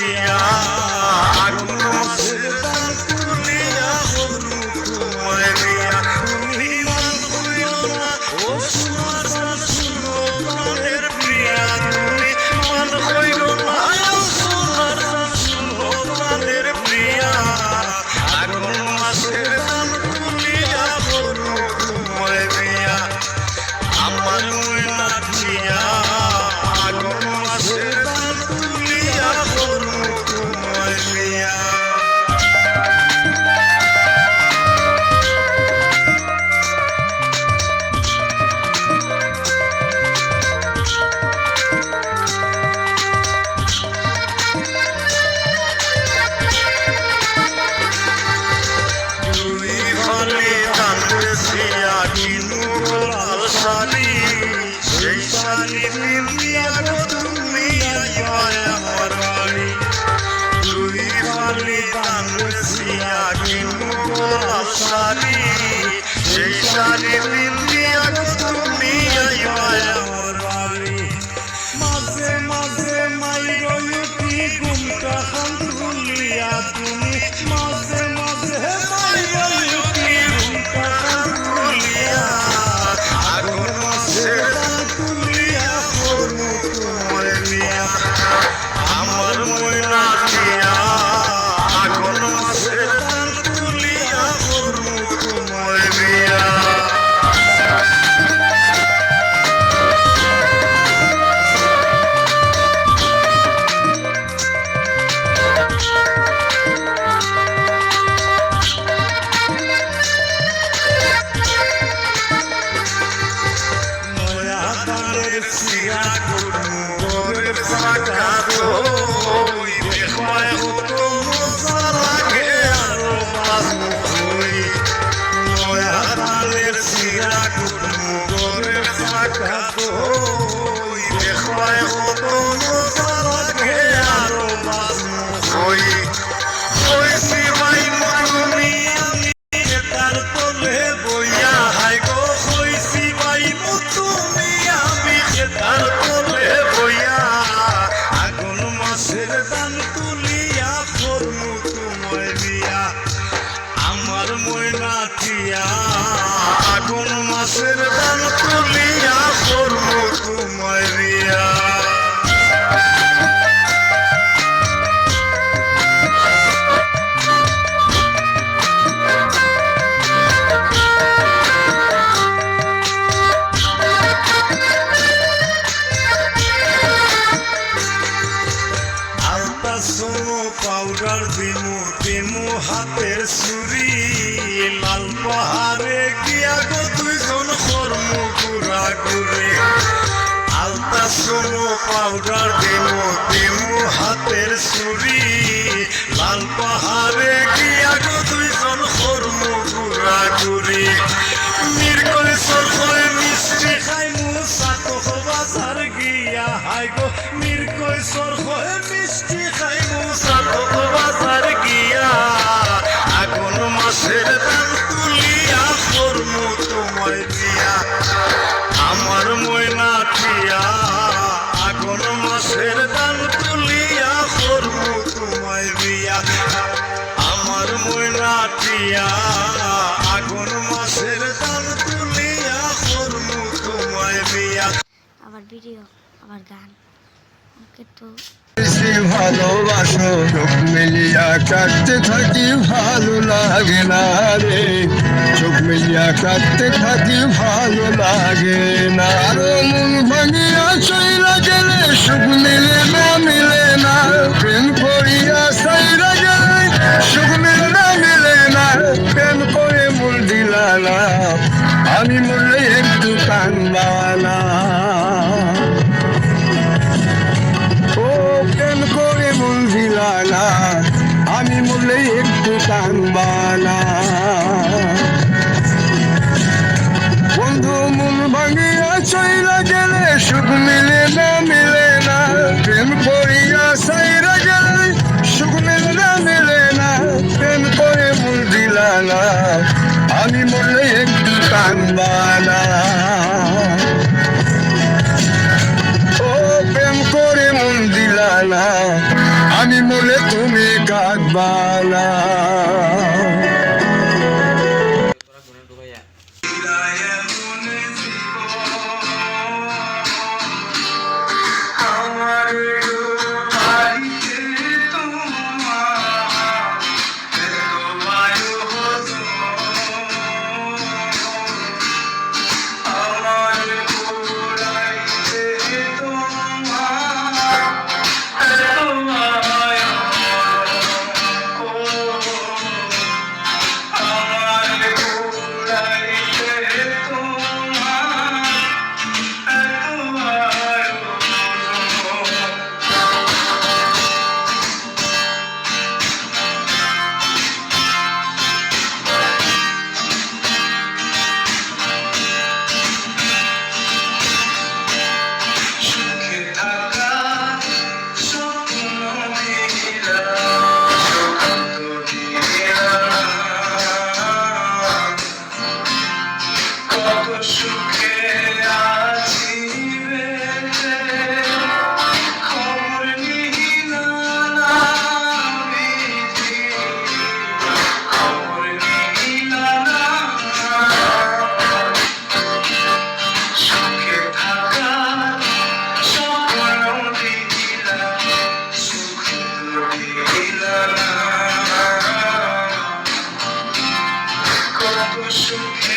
টিয়া আগুন মাছের দান তুলিয়া বন্ধু তোমায় দিয়া তুমি মান করিও না ও সোনার দান শুনো প্রাণের প্রিয়া তুমি মান করিও না ও সোনার দান শুনো প্রাণের প্রিয়া আগুন মাছের দান তুলিয়া বন্ধু তোমায় দিয়া আমার ময়না টিয়া আগুন মাছের দান তুলিয়া বন্ধু তোমায় দিয়া দুই ভালে কান্দেছিয়া কিনু লাল শাড়ি সেই শাড়ি পিন্দিয়া গো তুমি আইবায় আমার বাড়ি দুই ভালে কান্দেছিয়া কিনু লাল শাড়ি সেই শাড়ি পিন্দিয়া গো তুমি আইবায় আমার বাড়ি মাঝে মাঝে মাইরো উঠি ঘুমটা খান ভুলিয়া তুমি মাঝে মাঝে মাইরো উঠি ঘুমটা খান ভুলিয়া আগুন মাছের দান তুলিয়া বন্ধু তোমায় দিয়া আমার ময়না টিয়া আগুন মাছের দান তুলিয়া বন্ধু তোমায় দিয়া নয়া দানের সিরা করু গোরের চাকা দই দেখবায় কত মজা লাগে আরো বাজু হই নয়া দানের সিরা করু গোরের চাকা দই দেখবায় কত মজা লাগে আরো বাজু হই কইছি ভাই তুমি আমি তার তলে বইয়া হাই গো কইছি ভাই তুমি আমি তার তলে বইয়া আগুন মাছের দান তুলিয়া করমু তোমায় দিয়া আমার ময়না টিয়া আগুন মাছের দান তুলিয়া করমু তোমায় দিয়া আলতা সোনো পাউডার দিমু দিমু হাতের ছুরি লাল পাহাড়ে গিয়া গো দুইজন কর্ম ঘুরা ঘুরে আলতা সোনো পাউডার দিমু দিমু হাতের ছুরি লাল পাহাড়ে গিয়া গো দুইজন কর্ম ঘুরা ঘুরি মির করে সর করে মিষ্টি খাইমু সাতো বাজার গিয়া হাই গো মির কই সর করে মিষ্টি খাইমু সাতো বাজার গিয়া আগুন মাছের দান তুলিয়া করমু তোমায় দিয়া আমার ময়না টিয়া আগুন মাছের দান তুলিয়া করমু তোমায় দিয়া আমার ময়না টিয়া আগুন মাছের দান তুলিয়া করমু তোমায় দিয়া আবার ভিডিও আবার গান ওকে তো ভালোবাসো চোখ মিলিয়া কাটতে থাকি ভালো লাগে না রে চোখ মিলিয়া কাটতে থাকি ভালো লাগে না আরো মন ভাঙিয়া চইলা গেলে সুখ মিলে না প্রেম করিয়া সাইরা গেলে সুখ মিলে না প্রেম করে মূল দিলা না আমি মরলে একটু কান্দবা না আমি মরলে একটু কানবানা বন্ধু মন ভাঙিয়া চইলা গেলে সুখ মিলে না প্রেম করিয়া সাইরা গেলে সুখ মিলে না প্রেম করে মূল দিলা না আমি মরলে একটু কানবানা ও প্রেম করে মন দিলা না আমি বলে তুমি কাঁদবা না। সুখে আছি বেঁচে, খবর নিহিলা না বিধি, খবর নিহিলা না। সুখে থাকা স্বপ্ন দিলা, সুখ দিলা না। কত সুখে